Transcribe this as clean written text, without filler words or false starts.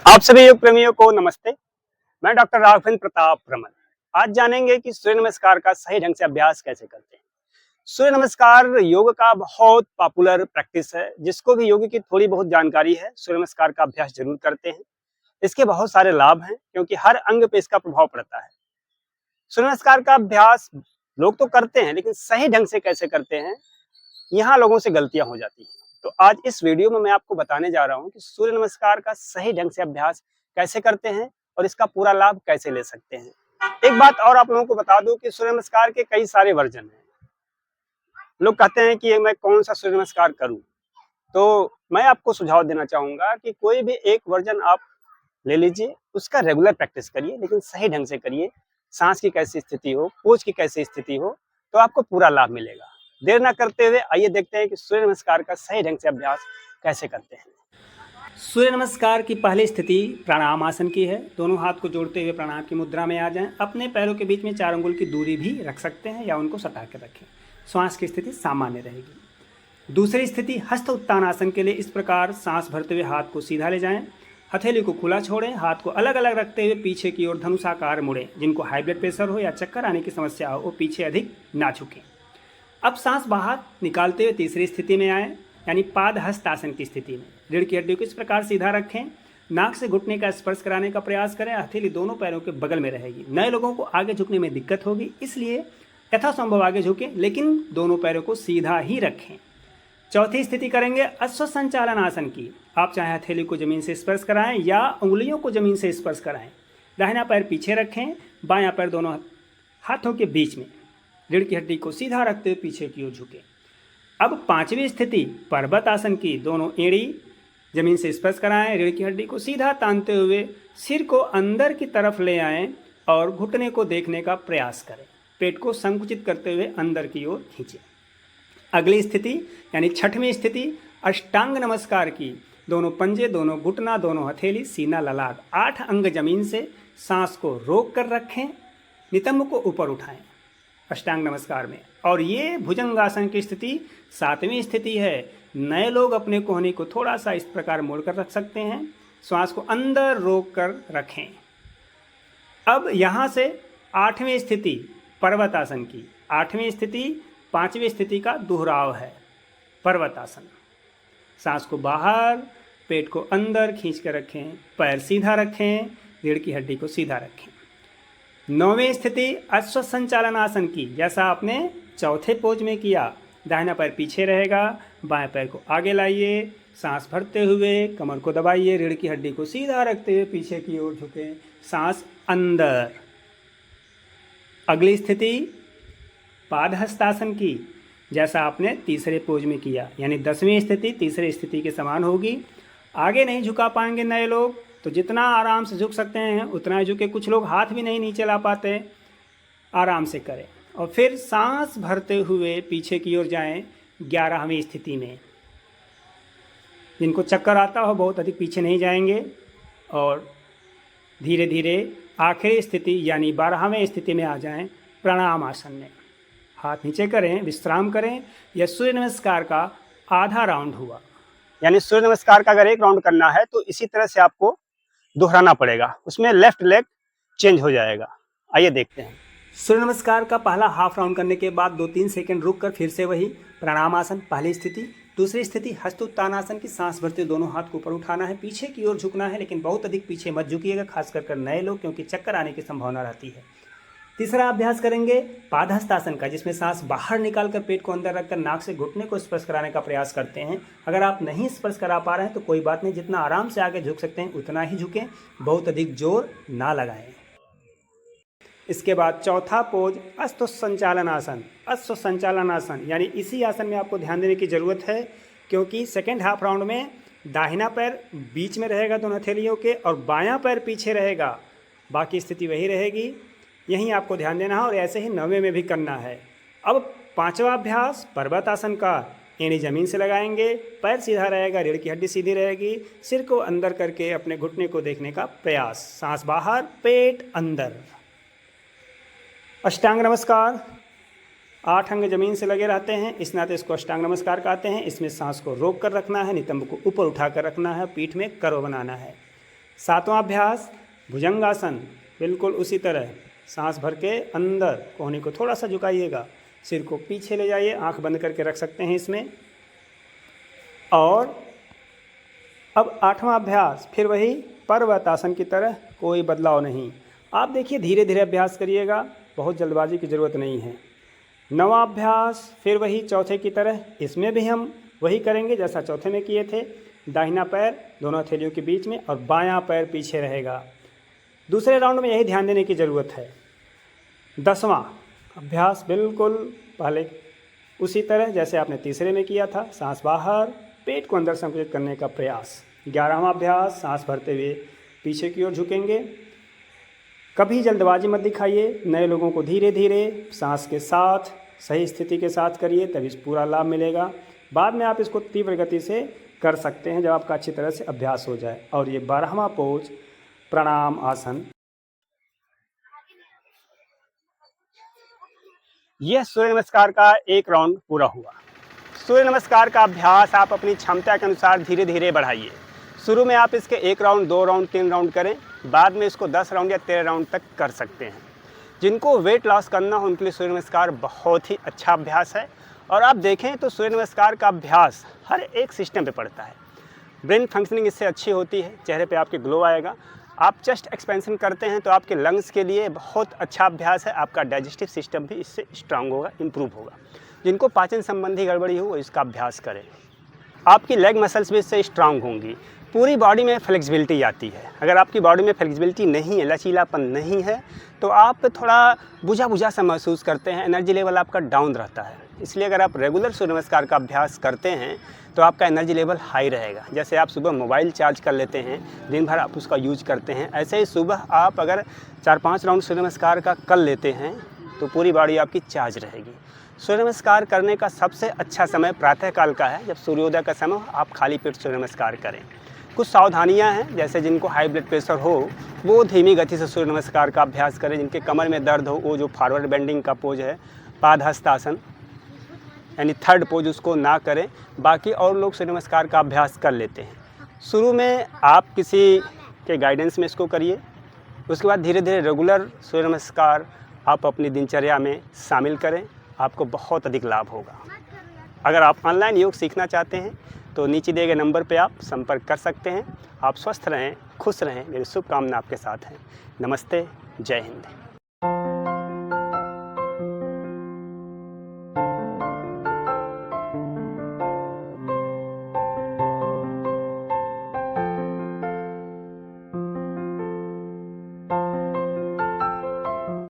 आप सभी योग प्रेमियों को नमस्ते। मैं डॉक्टर राघवेंद्र प्रताप रमन। आज जानेंगे कि सूर्य नमस्कार का सही ढंग से अभ्यास कैसे करते हैं। सूर्य नमस्कार योग का बहुत पॉपुलर प्रैक्टिस है। जिसको भी योग की थोड़ी बहुत जानकारी है, सूर्य नमस्कार का अभ्यास जरूर करते हैं। इसके बहुत सारे लाभ हैं क्योंकि हर अंग पे इसका प्रभाव पड़ता है। सूर्य नमस्कार का अभ्यास लोग तो करते हैं, लेकिन सही ढंग से कैसे करते हैं, यहाँ लोगों से गलतियां हो जाती हैं। तो आज इस वीडियो में मैं आपको बताने जा रहा हूँ कि सूर्य नमस्कार का सही ढंग से अभ्यास कैसे करते हैं और इसका पूरा लाभ कैसे ले सकते हैं। एक बात और आप लोगों को बता दूं कि सूर्य नमस्कार के कई सारे वर्जन हैं। लोग कहते हैं कि मैं कौन सा सूर्य नमस्कार करूं, तो मैं आपको सुझाव देना चाहूंगा कि कोई भी एक वर्जन आप ले लीजिए, उसका रेगुलर प्रैक्टिस करिए, लेकिन सही ढंग से करिए। सांस की कैसी स्थिति हो, पोज की कैसी स्थिति हो, तो आपको पूरा लाभ मिलेगा। देर ना करते हुए आइए देखते हैं कि सूर्य नमस्कार का सही ढंग से अभ्यास कैसे करते हैं। सूर्य नमस्कार की पहली स्थिति प्राणायाम आसन की है। दोनों हाथ को जोड़ते हुए प्राणायाम की मुद्रा में आ जाएं। अपने पैरों के बीच में 4 अंगुल की दूरी भी रख सकते हैं या उनको सटा के रखें। श्वास की स्थिति सामान्य रहेगी। दूसरी स्थिति हस्त उत्तान आसन के लिए इस प्रकार सांस भरते हुए हाथ को सीधा ले जाएं। हथेली को खुला छोड़ें। हाथ को अलग अलग रखते हुए पीछे की ओर धनुषाकार मुड़ें। जिनको हाई ब्लड प्रेशर हो या चक्कर आने की समस्या हो, वो पीछे अधिक ना झुकें। अब सांस बाहर निकालते हुए तीसरी स्थिति में आए, यानी पाद हस्त आसन की स्थिति में। रीढ़ की हड्डी को इस प्रकार सीधा रखें। नाक से घुटने का स्पर्श कराने का प्रयास करें। हथेली दोनों पैरों के बगल में रहेगी। नए लोगों को आगे झुकने में दिक्कत होगी, इसलिए यथासंभव आगे झुकें, लेकिन दोनों पैरों को सीधा ही रखें। चौथी स्थिति करेंगे अश्व संचालन आसन की। आप चाहे हथेली को जमीन से स्पर्श कराएं या उंगलियों को जमीन से स्पर्श कराएं। दाहिना पैर पीछे रखें, बायां पैर दोनों हाथों के बीच में। रीढ़ की हड्डी को सीधा रखते हुए पीछे की ओर झुकें। अब पांचवी स्थिति पर्वत आसन की। दोनों एड़ी जमीन से स्पर्श कराएं। रीढ़ की हड्डी को सीधा तानते हुए सिर को अंदर की तरफ ले आएं और घुटने को देखने का प्रयास करें। पेट को संकुचित करते हुए अंदर की ओर खींचें। अगली स्थिति यानी छठवीं स्थिति अष्टांग नमस्कार की। दोनों पंजे, दोनों घुटना, दोनों हथेली, सीना, ललाट, 8 अंग जमीन से। सांस को रोक कर रखें। नितंब को ऊपर उठाएं अष्टांग नमस्कार में। और ये भुजंगासन की स्थिति 7वीं स्थिति है। नए लोग अपने कोहनी को थोड़ा सा इस प्रकार मोड़कर रख सकते हैं। श्वास को अंदर रोक कर रखें। अब यहाँ से 8वीं स्थिति पर्वतासन की। 8वीं स्थिति 5वीं स्थिति का दोहराव है, पर्वतासन। सांस को बाहर, पेट को अंदर खींच कर रखें। पैर सीधा रखें। रीढ़ की हड्डी को सीधा रखें। 9वीं स्थिति अश्व संचालन आसन की। जैसा आपने चौथे पोज में किया, दाहिना पैर पीछे रहेगा, बाएं पैर को आगे लाइए। सांस भरते हुए कमर को दबाइए। रीढ़ की हड्डी को सीधा रखते हुए पीछे की ओर झुकें। सांस अंदर। अगली स्थिति पादहस्तासन की। जैसा आपने तीसरे पोज में किया, यानी 10वीं स्थिति तीसरी स्थिति के समान होगी। आगे नहीं झुका पाएंगे नए लोग, तो जितना आराम से झुक सकते हैं उतना ही झुके। कुछ लोग हाथ भी नहीं नीचे ला पाते, आराम से करें। और फिर सांस भरते हुए पीछे की ओर जाएं 11वीं स्थिति में। जिनको चक्कर आता हो बहुत अधिक पीछे नहीं जाएंगे। और धीरे धीरे आखिरी स्थिति यानी 12वीं स्थिति में आ जाएं प्राणायाम आसन में। हाथ नीचे करें, विश्राम करें। यह सूर्य नमस्कार का आधा राउंड हुआ। यानी सूर्य नमस्कार का अगर एक राउंड करना है तो इसी तरह से आपको दोहराना पड़ेगा। उसमें लेफ्ट लेग चेंज हो जाएगा। आइए देखते हैं। सूर्य नमस्कार का पहला हाफ राउंड करने के बाद 2-3 सेकंड रुक कर फिर से वही प्राणायाम आसन, पहली स्थिति। दूसरी स्थिति हस्त उत्तान आसन की। सांस भरते दोनों हाथ को ऊपर उठाना है, पीछे की ओर झुकना है, लेकिन बहुत अधिक पीछे मत झुकिएगा, खास कर नए लोग, क्योंकि चक्कर आने की संभावना रहती है। तीसरा अभ्यास करेंगे पादहस्तासन का, जिसमें सांस बाहर निकालकर पेट को अंदर रखकर नाक से घुटने को स्पर्श कराने का प्रयास करते हैं। अगर आप नहीं स्पर्श करा पा रहे हैं तो कोई बात नहीं, जितना आराम से आगे झुक सकते हैं उतना ही झुकें, बहुत अधिक जोर ना लगाएं। इसके बाद चौथा पोज अश्व संचालन आसन। अश्व संचालन आसन यानी इसी आसन में आपको ध्यान देने की ज़रूरत है, क्योंकि सेकेंड हाफ राउंड में दाहिना पैर बीच में रहेगा दोनों हथेलियों के और बायां पैर पीछे रहेगा। बाकी स्थिति वही रहेगी, यहीं आपको ध्यान देना है। और ऐसे ही 9वें में भी करना है। अब 5वां अभ्यास पर्वत आसन का। एड़ी जमीन से लगाएंगे, पैर सीधा रहेगा, रीढ़ की हड्डी सीधी रहेगी। सिर को अंदर करके अपने घुटने को देखने का प्रयास। सांस बाहर, पेट अंदर। अष्टांग नमस्कार। 8 अंग जमीन से लगे रहते हैं, इस नाते इसको अष्टांग नमस्कार कहते हैं। इसमें सांस को रोक कर रखना है, नितंब को ऊपर उठा कर रखना है, पीठ में कर्व बनाना है। सातवां अभ्यास भुजंगासन, बिल्कुल उसी तरह सांस भर के अंदर कोहनी को थोड़ा सा झुकाइएगा, सिर को पीछे ले जाइए, आंख बंद करके रख सकते हैं इसमें। और अब आठवां अभ्यास फिर वही पर्वतासन की तरह, कोई बदलाव नहीं। आप देखिए धीरे धीरे अभ्यास करिएगा, बहुत जल्दबाजी की ज़रूरत नहीं है। नवां अभ्यास फिर वही चौथे की तरह, इसमें भी हम वही करेंगे जैसा चौथे में किए थे। दाहिना पैर दोनों हथेलियों के बीच में और बायां पैर पीछे रहेगा। दूसरे राउंड में यही ध्यान देने की ज़रूरत है। 10वां अभ्यास बिल्कुल पहले उसी तरह जैसे आपने तीसरे में किया था, सांस बाहर, पेट को अंदर संकुचित करने का प्रयास। 11वां अभ्यास सांस भरते हुए पीछे की ओर झुकेंगे। कभी जल्दबाजी मत दिखाइए, नए लोगों को धीरे धीरे सांस के साथ सही स्थिति के साथ करिए, तभी पूरा लाभ मिलेगा। बाद में आप इसको तीव्र गति से कर सकते हैं जब आपका अच्छी तरह से अभ्यास हो जाए। और ये 12वां पोज प्रणाम आसन। यह सूर्य नमस्कार का एक राउंड पूरा हुआ। सूर्य नमस्कार का अभ्यास आप अपनी क्षमता के अनुसार धीरे धीरे बढ़ाइए। शुरू में आप इसके 1 राउंड, 2 राउंड, 3 राउंड करें, बाद में इसको 10 राउंड या 13 राउंड तक कर सकते हैं। जिनको वेट लॉस करना हो उनके लिए सूर्य नमस्कार बहुत ही अच्छा अभ्यास है। और आप देखें तो सूर्य नमस्कार का अभ्यास हर एक सिस्टम पे पड़ता है। ब्रेन फंक्शनिंग इससे अच्छी होती है, चेहरे पे आपके ग्लो आएगा। आप चेस्ट एक्सपेंशन करते हैं तो आपके लंग्स के लिए बहुत अच्छा अभ्यास है। आपका डाइजेस्टिव सिस्टम भी इससे स्ट्रांग होगा, इम्प्रूव होगा। जिनको पाचन संबंधी गड़बड़ी हो वो इसका अभ्यास करें। आपकी लेग मसल्स भी इससे स्ट्रांग होंगी। पूरी बॉडी में फ्लेक्सिबिलिटी आती है। अगर आपकी बॉडी में फ्लेक्सिबिलिटी नहीं है, लचीलापन नहीं है, तो आप थोड़ा बुझा बुझा सा महसूस करते हैं, एनर्जी लेवल आपका डाउन रहता है। इसलिए अगर आप रेगुलर सूर्य नमस्कार का अभ्यास करते हैं तो आपका एनर्जी लेवल हाई रहेगा। जैसे आप सुबह मोबाइल चार्ज कर लेते हैं, दिन भर आप उसका यूज करते हैं, ऐसे ही सुबह आप अगर 4-5 राउंड सूर्य नमस्कार का कर लेते हैं तो पूरी बॉडी आपकी चार्ज रहेगी। सूर्य नमस्कार करने का सबसे अच्छा समय प्रातःकाल का है, जब सूर्योदय का समय आप खाली पेट सूर्य नमस्कार करें। कुछ सावधानियां हैं, जैसे जिनको हाई ब्लड प्रेशर हो वो धीमी गति से सूर्य नमस्कार का अभ्यास करें। जिनके कमर में दर्द हो वो जो फॉरवर्ड बेंडिंग का पोज है, पादहस्तासन यानी थर्ड पोज, उसको ना करें। बाकी और लोग सूर्य नमस्कार का अभ्यास कर लेते हैं। शुरू में आप किसी के गाइडेंस में इसको करिए, उसके बाद धीरे धीरे रेगुलर सूर्य नमस्कार आप अपनी दिनचर्या में शामिल करें, आपको बहुत अधिक लाभ होगा। अगर आप ऑनलाइन योग सीखना चाहते हैं तो नीचे दिए गए नंबर पर आप संपर्क कर सकते हैं। आप स्वस्थ रहें, खुश रहें, मेरी शुभकामना आपके साथ है। नमस्ते, जय हिंद।